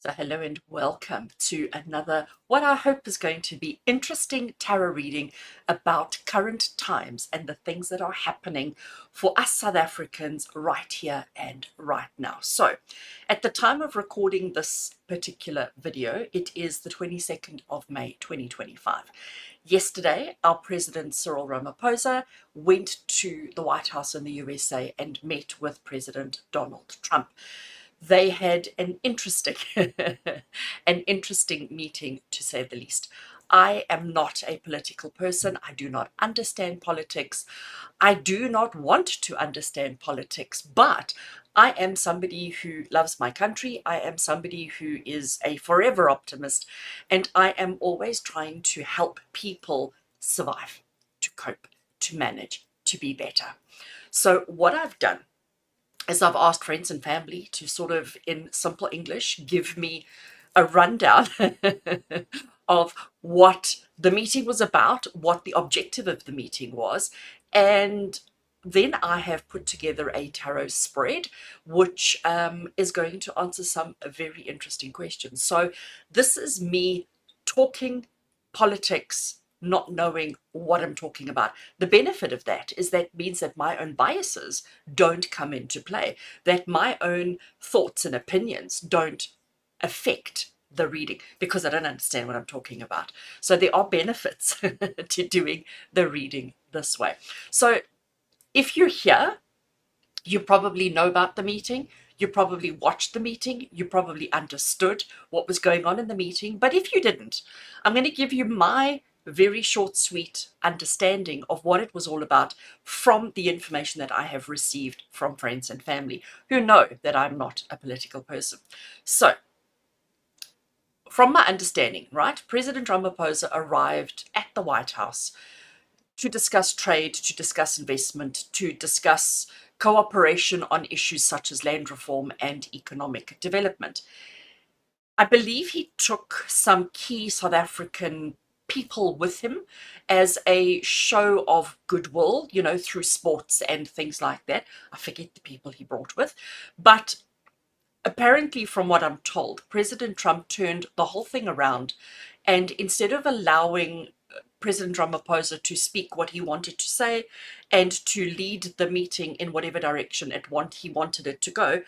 So hello and welcome to another, what I hope is going to be interesting tarot reading about current times and the things that are happening for us South Africans right here and right now. So at the time of recording this particular video, it is the 22nd of May 2025. Yesterday, our President Cyril Ramaphosa went to the White House in the USA and met with President Donald Trump. They had an interesting an interesting meeting, to say the least. I am not a political person. I do not understand politics. I do not want to understand politics, but I am somebody who loves my country. I am somebody who is a forever optimist, and I am always trying to help people survive, to cope, to manage, to be better. So what I've done is I've asked friends and family to sort of, in simple English, give me a rundown of what the meeting was about, what the objective of the meeting was, and then I have put together a tarot spread, which is going to answer some very interesting questions. So this is me talking politics, not knowing what I'm talking about. The benefit of that is that means that my own biases don't come into play, that my own thoughts and opinions don't affect the reading because I don't understand what I'm talking about. So there are benefits to doing the reading this way. So if you're here, you probably know about the meeting. You probably watched the meeting. You probably understood what was going on in the meeting. But if you didn't, I'm going to give you my very short, sweet understanding of what it was all about from the information that I have received from friends and family who know that I'm not a political person. So, from my understanding, right, President Ramaphosa arrived at the White House to discuss trade, to discuss investment, to discuss cooperation on issues such as land reform and economic development. I believe he took some key South African people with him as a show of goodwill, through sports and things like that. I forget the people he brought with. But apparently, from what I'm told, President Trump turned the whole thing around, and instead of allowing President Ramaphosa to speak what he wanted to say and to lead the meeting in whatever direction he wanted it to go,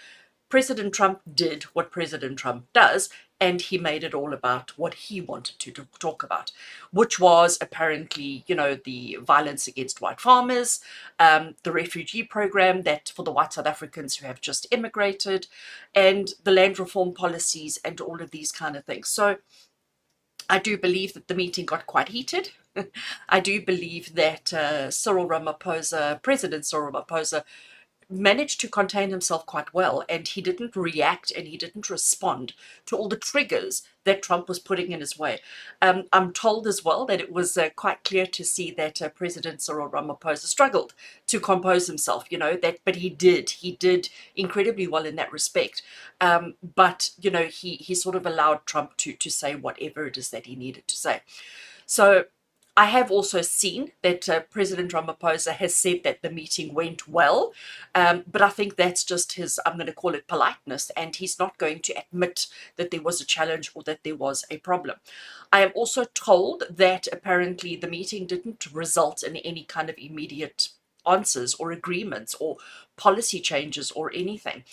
President Trump did what President Trump does, and he made it all about what he wanted to talk about, which was apparently, the violence against white farmers, the refugee program that for the white South Africans who have just immigrated, and the land reform policies and all of these kind of things. So I do believe that the meeting got quite heated. I do believe that President Cyril Ramaphosa, managed to contain himself quite well, and he didn't react and he didn't respond to all the triggers that Trump was putting in his way. I'm told as well that it was quite clear to see that President Cyril Ramaphosa struggled to compose himself, but he did incredibly well in that respect. But he sort of allowed Trump to say whatever it is that he needed to say. So I have also seen that President Ramaphosa has said that the meeting went well, but I think that's just his, I'm going to call it politeness, and he's not going to admit that there was a challenge or that there was a problem. I am also told that apparently the meeting didn't result in any kind of immediate answers or agreements or policy changes or anything.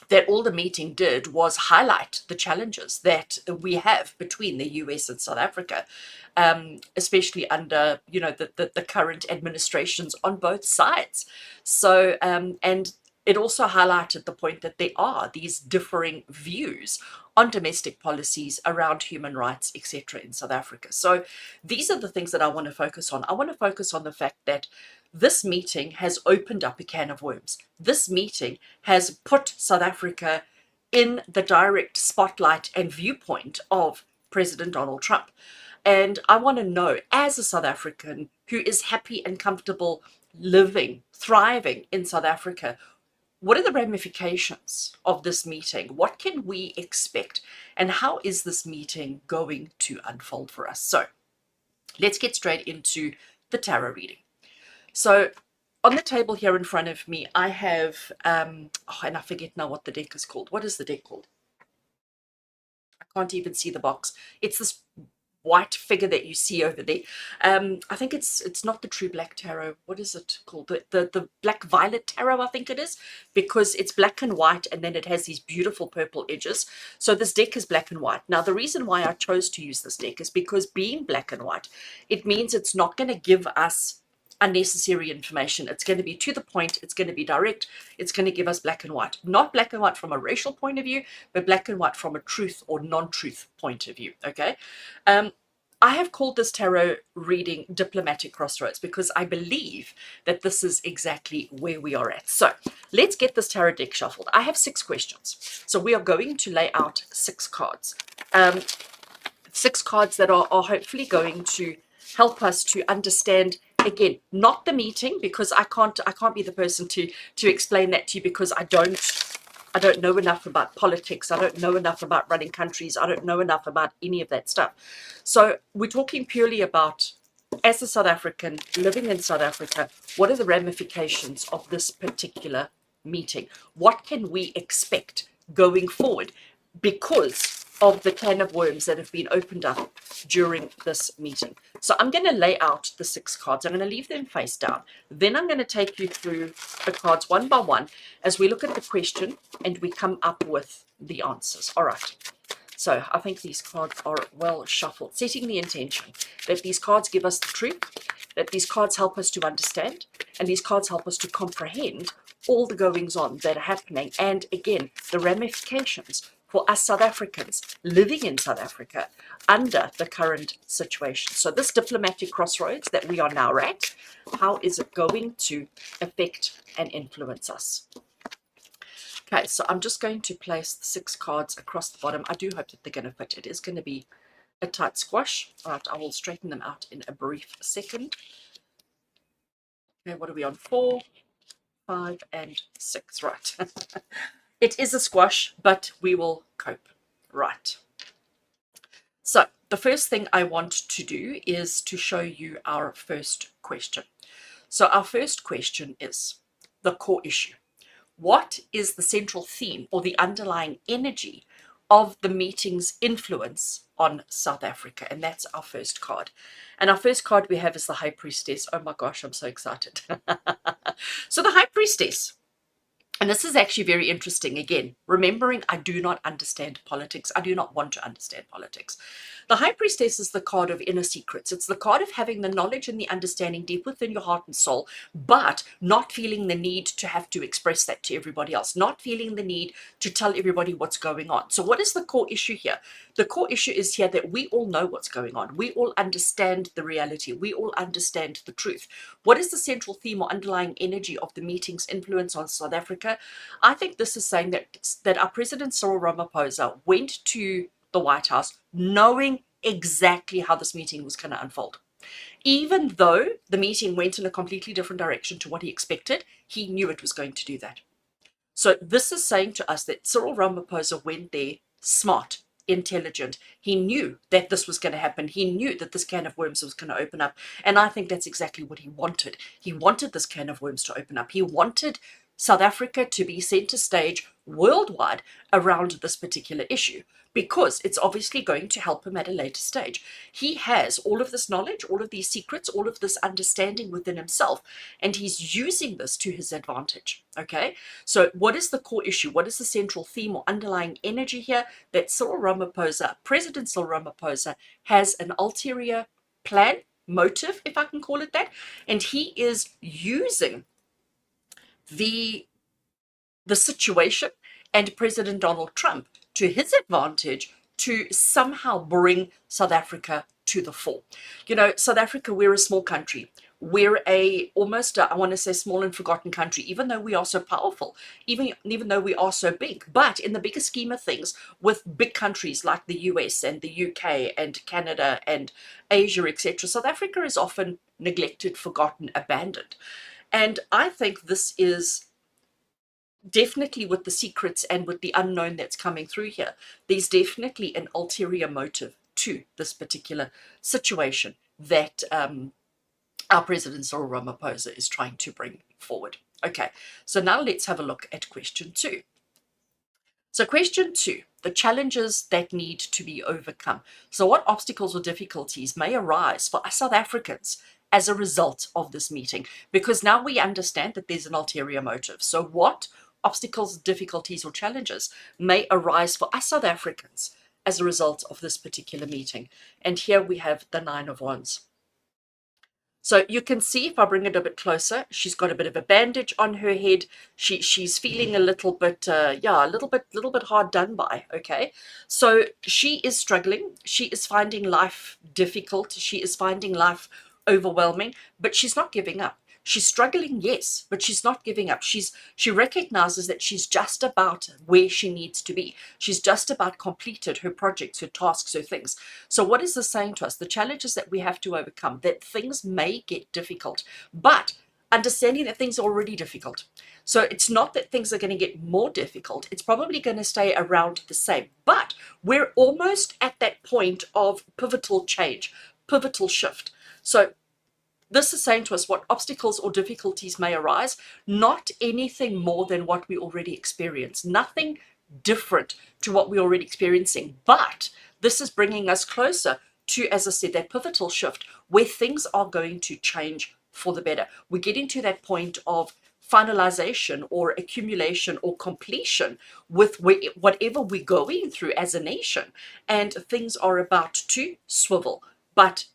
That all the meeting did was highlight the challenges that we have between the US and South Africa, especially under the current administrations on both sides. So and it also highlighted the point that there are these differing views on domestic policies around human rights, etc., in South Africa. So these are the things that I want to focus on. I want to focus on the fact that this meeting has opened up a can of worms. This meeting has put South Africa in the direct spotlight and viewpoint of President Donald Trump. And I want to know, as a South African who is happy and comfortable living, thriving in South Africa, what are the ramifications of this meeting? What can we expect? And how is this meeting going to unfold for us? So let's get straight into the tarot reading. So on the table here in front of me, I have, and I forget now what the deck is called. What is the deck called? can't even see the box. It's this white figure that you see over there. I think it's not the true black tarot. What is it called? The black violet tarot, I think it is, because it's black and white, and then it has these beautiful purple edges. So this deck is black and white. Now, the reason why I chose to use this deck is because being black and white, it means it's not going to give us unnecessary information. It's going to be to the point. It's going to be direct. It's going to give us black and white. Not black and white from a racial point of view, but black and white from a truth or non-truth point of view. Okay. I have called this tarot reading Diplomatic Crossroads because I believe that this is exactly where we are at. So let's get this tarot deck shuffled. I have 6 questions. So we are going to lay out 6 cards. 6 cards that are hopefully going to help us to understand, again, not the meeting, because I can't be the person to explain that to you, because I don't know enough about politics. I don't know enough about running countries. I don't know enough about any of that stuff. So we're talking purely about, as a South African living in South Africa, what are the ramifications of this particular meeting? What can we expect going forward because of the can of worms that have been opened up during this meeting? So I'm going to lay out the 6 cards. I'm going to leave them face down. Then I'm going to take you through the cards one by one as we look at the question and we come up with the answers. All right. So I think these cards are well shuffled, setting the intention that these cards give us the truth, that these cards help us to understand, and these cards help us to comprehend all the goings on that are happening, and again, the ramifications for us South Africans living in South Africa under the current situation. So this diplomatic crossroads that we are now at, how is it going to affect and influence us? Okay, so I'm just going to place the 6 cards across the bottom. I do hope that they're going to fit. It is going to be a tight squash. All right, I will straighten them out in a brief second. Okay, what are we on? 4, 5, and 6. Right. It is a squash, but we will cope. Right. So the first thing I want to do is to show you our first question. So our first question is the core issue. What is the central theme or the underlying energy of the meeting's influence on South Africa? And that's our first card. And our first card we have is the High Priestess. Oh my gosh, I'm so excited. So the High Priestess, and this is actually very interesting. Again, remembering I do not understand politics. I do not want to understand politics. The High Priestess is the card of inner secrets. It's the card of having the knowledge and the understanding deep within your heart and soul, but not feeling the need to have to express that to everybody else, not feeling the need to tell everybody what's going on. So what is the core issue here? The core issue is here that we all know what's going on. We all understand the reality. We all understand the truth. What is the central theme or underlying energy of the meeting's influence on South Africa? I think this is saying that our President Cyril Ramaphosa went to the White House knowing exactly how this meeting was going to unfold. Even though the meeting went in a completely different direction to what he expected, he knew it was going to do that. So this is saying to us that Cyril Ramaphosa went there smart, intelligent. He knew that this was going to happen. He knew that this can of worms was going to open up. And I think that's exactly what he wanted. He wanted this can of worms to open up. He wanted South Africa to be center stage worldwide around this particular issue, because it's obviously going to help him at a later stage. He has all of this knowledge, all of these secrets, all of this understanding within himself, and he's using this to his advantage. Okay, so what is the core issue? What is the central theme or underlying energy here? That Cyril Ramaphosa, President Cyril Ramaphosa, has an ulterior plan, motive, if I can call it that, and he is using the situation and President Donald Trump to his advantage to somehow bring South Africa to the fore. You know, South Africa, we're a small country. We're almost I want to say small and forgotten country, even though we are so powerful, even though we are so big. But in the bigger scheme of things, with big countries like the US and the UK and Canada and Asia, etc., South Africa is often neglected, forgotten, abandoned. And I think this is definitely, with the secrets and with the unknown that's coming through here, there's definitely an ulterior motive to this particular situation that our President Cyril Ramaphosa is trying to bring forward. Okay, so now let's have a look at question 2. So question 2, the challenges that need to be overcome. So what obstacles or difficulties may arise for us South Africans as a result of this meeting? Because now we understand that there's an ulterior motive. So what obstacles, difficulties or challenges may arise for us South Africans as a result of this particular meeting? And here we have the 9 of Wands. So you can see, if I bring it a bit closer, she's got a bit of a bandage on her head. She's feeling a little bit, a little bit hard done by. Okay, so she is struggling. She is finding life difficult. She is finding life overwhelming, but she's not giving up. She's struggling, yes, but she's not giving up. She recognizes that she's just about where she needs to be. She's just about completed her projects, her tasks, her things. So what is this saying to us? The challenges that we have to overcome, that things may get difficult, but understanding that things are already difficult. So it's not that things are going to get more difficult. It's probably going to stay around the same, but we're almost at that point of pivotal change, pivotal shift. So this is saying to us what obstacles or difficulties may arise, not anything more than what we already experience, nothing different to what we're already experiencing. But this is bringing us closer to, as I said, that pivotal shift where things are going to change for the better. We're getting to that point of finalization or accumulation or completion with whatever we're going through as a nation, and things are about to swivel. But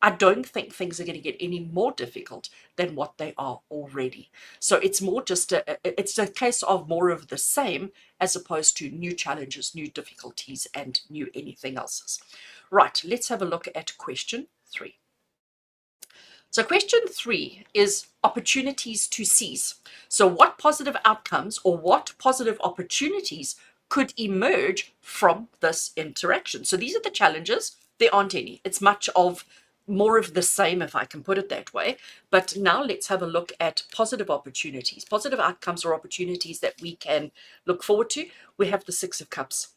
I don't think things are going to get any more difficult than what they are already. So it's more just it's a case of more of the same as opposed to new challenges, new difficulties, and new anything else's. Right, let's have a look at question 3. So question 3 is opportunities to seize. So what positive outcomes or what positive opportunities could emerge from this interaction? So these are the challenges. There aren't any. It's much of more of the same, if I can put it that way. But now let's have a look at positive opportunities, positive outcomes or opportunities that we can look forward to. We have the 6 of Cups.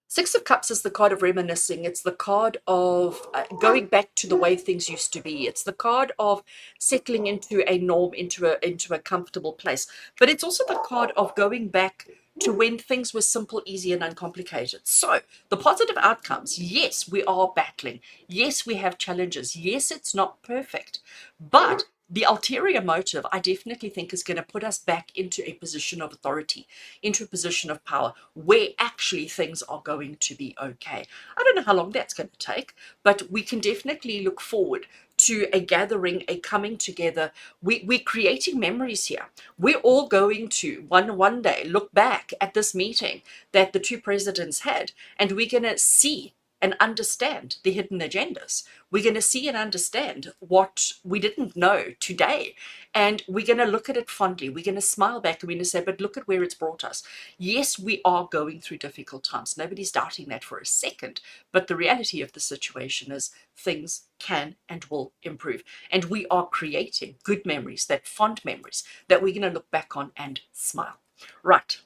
6 of Cups is the card of reminiscing. It's the card of going back to the way things used to be. It's the card of settling into a norm, into a comfortable place. But it's also the card of going back to when things were simple, easy, and uncomplicated. So the positive outcomes, yes, we are battling. Yes, we have challenges. Yes, it's not perfect. But the ulterior motive, I definitely think, is going to put us back into a position of authority, into a position of power, where actually things are going to be okay. I don't know how long that's going to take, but we can definitely look forward to a gathering, a coming together. We're creating memories here. We're all going to one day look back at this meeting that the 2 presidents had, and we're going to see and understand the hidden agendas. We're going to see and understand what we didn't know today. And we're going to look at it fondly. We're going to smile back and we're going to say, but look at where it's brought us. Yes, we are going through difficult times. Nobody's doubting that for a second. But the reality of the situation is things can and will improve. And we are creating good memories, that fond memories that we're going to look back on and smile. Right.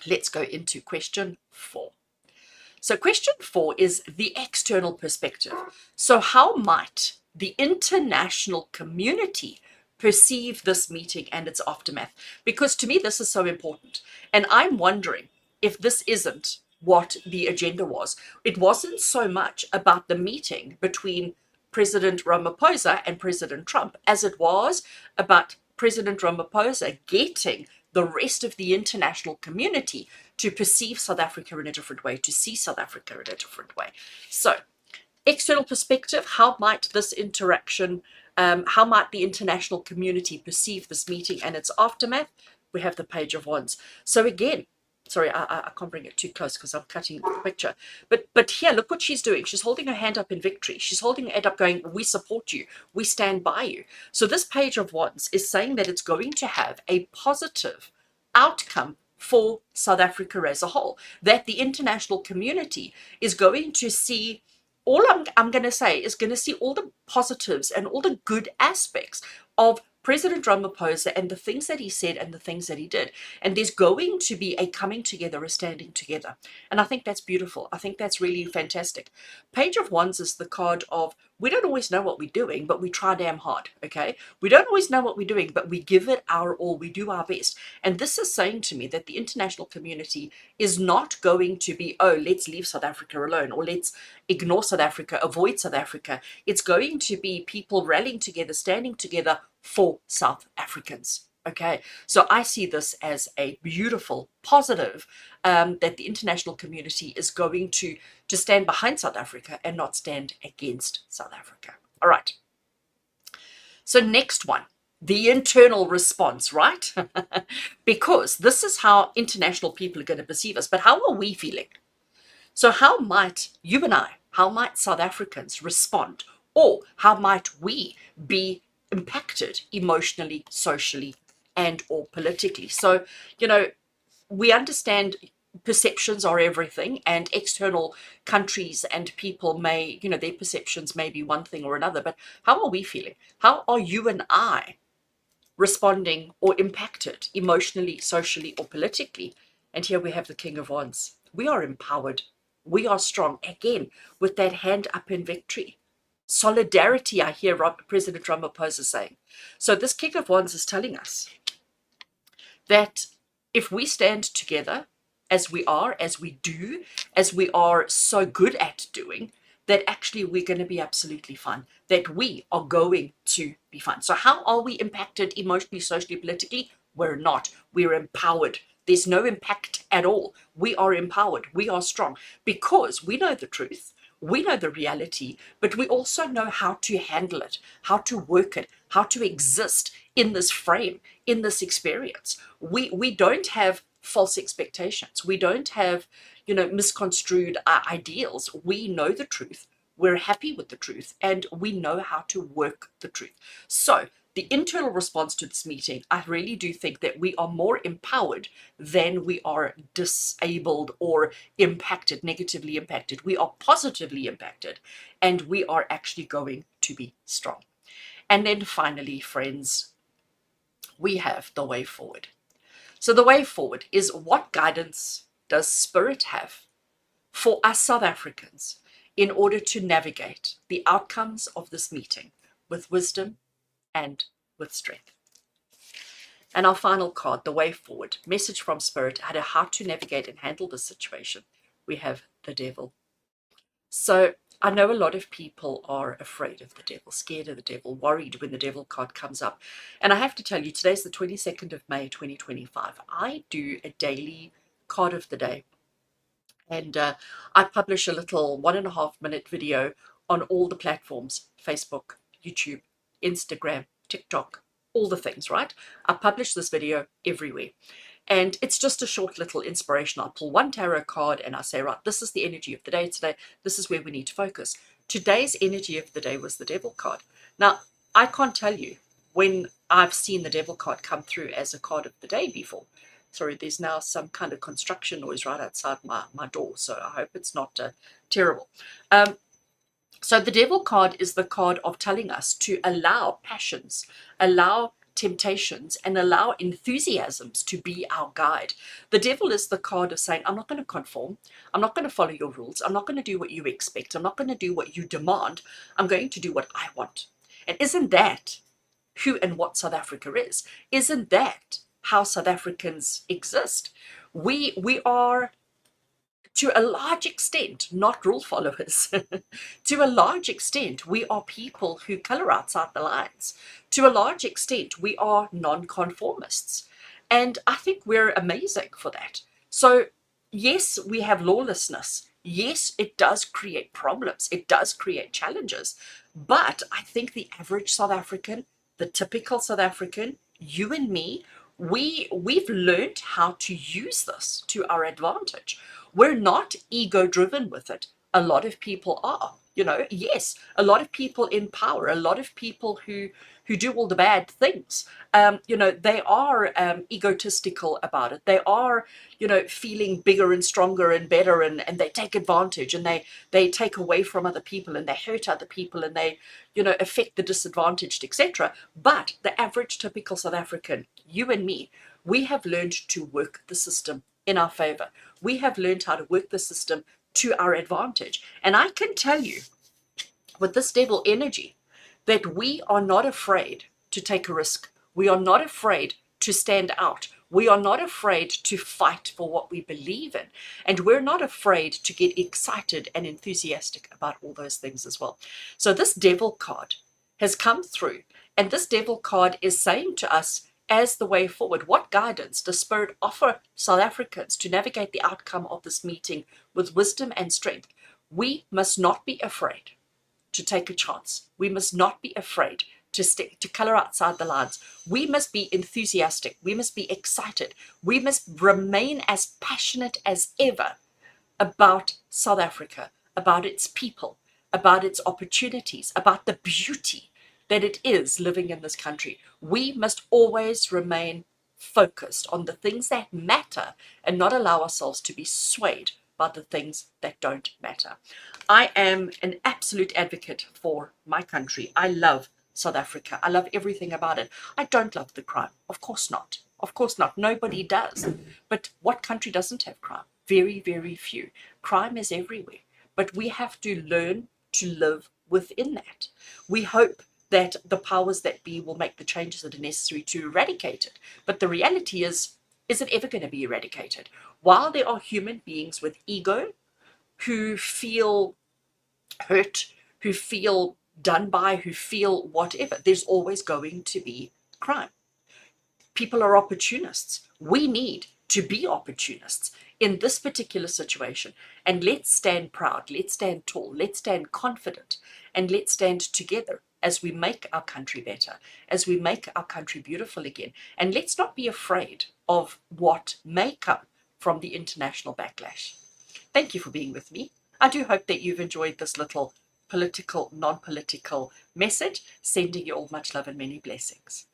Let's go into question 4. So question 4 is the external perspective. So how might the international community perceive this meeting and its aftermath? Because to me, this is so important. And I'm wondering if this isn't what the agenda was. It wasn't so much about the meeting between President Ramaphosa and President Trump as it was about President Ramaphosa getting the rest of the international community to perceive South Africa in a different way, to see South Africa in a different way. So, external perspective, how might this interaction, how might the international community perceive this meeting and its aftermath? We have the Page of Wands. So again, sorry, I can't bring it too close because I'm cutting the picture. But here, look what she's doing. She's holding her hand up in victory. She's holding her head up going, we support you. We stand by you. So this Page of Wands is saying that it's going to have a positive outcome for South Africa as a whole, that the international community is going to see, all I'm going to say is going to see all the positives and all the good aspects of President Ramaphosa and the things that he said and the things that he did. And there's going to be a coming together, a standing together. And I think that's beautiful. I think that's really fantastic. Page of Wands is the card of We don't always know what we're doing, but we try damn hard, okay? We don't always know what we're doing, but we give it our all. We do our best. And this is saying to me that the international community is not going to be, oh, let's leave South Africa alone, or let's ignore South Africa, avoid South Africa. It's going to be people rallying together, standing together for South Africans. Okay, so I see this as a beautiful, positive, that the international community is going to stand behind South Africa and not stand against South Africa. All right. So next one, the internal response, right? Because this is how international people are going to perceive us. But how are we feeling? So how might you and I, how might South Africans respond? Or how might we be impacted emotionally, socially, and or politically? So, we understand perceptions are everything, and external countries and people may, their perceptions may be one thing or another, but how are we feeling? How are you and I responding or impacted emotionally, socially, or politically? And here we have the King of Wands. We are empowered. We are strong. Again, with that hand up in victory. Solidarity, I hear President Ramaphosa saying. So this King of Wands is telling us that if we stand together as we are, as we do, as we are so good at doing, that actually we're going to be absolutely fine, that we are going to be fine. So how are we impacted emotionally, socially, politically? We're not. We're empowered. There's no impact at all. We are empowered. We are strong because we know the truth. We know the reality, but we also know how to handle it, how to work it, how to exist in this frame, in this experience. We don't have false expectations. We don't have, misconstrued ideals. We know the truth. We're happy with the truth, and we know how to work the truth. So the internal response to this meeting, I really do think that we are more empowered than we are disabled or impacted, negatively impacted. We are positively impacted, and we are actually going to be strong. And then finally, friends, we have the way forward. So the way forward is, what guidance does Spirit have for us South Africans in order to navigate the outcomes of this meeting with wisdom and with strength? And our final card, the way forward, message from Spirit, how to navigate and handle this situation. We have the devil. So I know a lot of people are afraid of the devil, scared of the devil, worried when the devil card comes up. And I have to tell you, today's the 22nd of May, 2025. I do a daily card of the day. And I publish a little 1.5 minute video on all the platforms: Facebook, YouTube, Instagram, TikTok, all the things, right? I publish this video everywhere. And it's just a short little inspiration. I'll pull one tarot card and I say, right, this is the energy of the day today. This is where we need to focus. Today's energy of the day was the devil card. Now, I can't tell you when I've seen the devil card come through as a card of the day before. Sorry, there's now some kind of construction noise right outside my door, so I hope it's not terrible. So the devil card is the card of telling us to allow passions, allow temptations, and allow enthusiasms to be our guide. The devil is the card of saying, I'm not going to conform. I'm not going to follow your rules. I'm not going to do what you expect. I'm not going to do what you demand. I'm going to do what I want. And isn't that who and what South Africa is? Isn't that how South Africans exist? We are, to a large extent, not rule followers. To a large extent, we are people who color outside the lines. To a large extent, we are non-conformists. And I think we're amazing for that. So yes, we have lawlessness. Yes, it does create problems. It does create challenges. But I think the average South African, the typical South African, you and me, we've learned how to use this to our advantage. We're not ego driven with it. A lot of people are, yes, a lot of people in power, a lot of people who do all the bad things, they are egotistical about it. They are, feeling bigger and stronger and better, and they take advantage, and they take away from other people, and they hurt other people, and they, affect the disadvantaged, etc. But the average typical South African, you and me, we have learned to work the system in our favor. We have learned how to work the system to our advantage. And I can tell you, with this devil energy, that we are not afraid to take a risk. We are not afraid to stand out. We are not afraid to fight for what we believe in. And we're not afraid to get excited and enthusiastic about all those things as well. So this devil card has come through, and this devil card is saying to us, as the way forward, what guidance does Spirit offer South Africans to navigate the outcome of this meeting with wisdom and strength? We must not be afraid to take a chance. We must not be afraid to color outside the lines. We must be enthusiastic. We must be excited. We must remain as passionate as ever about South Africa, about its people, about its opportunities, about the beauty that it is living in this country. We must always remain focused on the things that matter and not allow ourselves to be swayed by the things that don't matter. I am an absolute advocate for my country. I love South Africa. I love everything about it. I don't love the crime. Of course not. Of course not. Nobody does. But what country doesn't have crime? Very, very few. Crime is everywhere. But we have to learn to live within that. We hope that the powers that be will make the changes that are necessary to eradicate it. But the reality is it ever going to be eradicated? While there are human beings with ego who feel hurt, who feel done by, who feel whatever, there's always going to be crime. People are opportunists. We need to be opportunists in this particular situation. And let's stand proud, let's stand tall, let's stand confident, and let's stand together as we make our country better, as we make our country beautiful again. And let's not be afraid of what may come from the international backlash. Thank you for being with me. I do hope that you've enjoyed this little political, non-political message, sending you all much love and many blessings.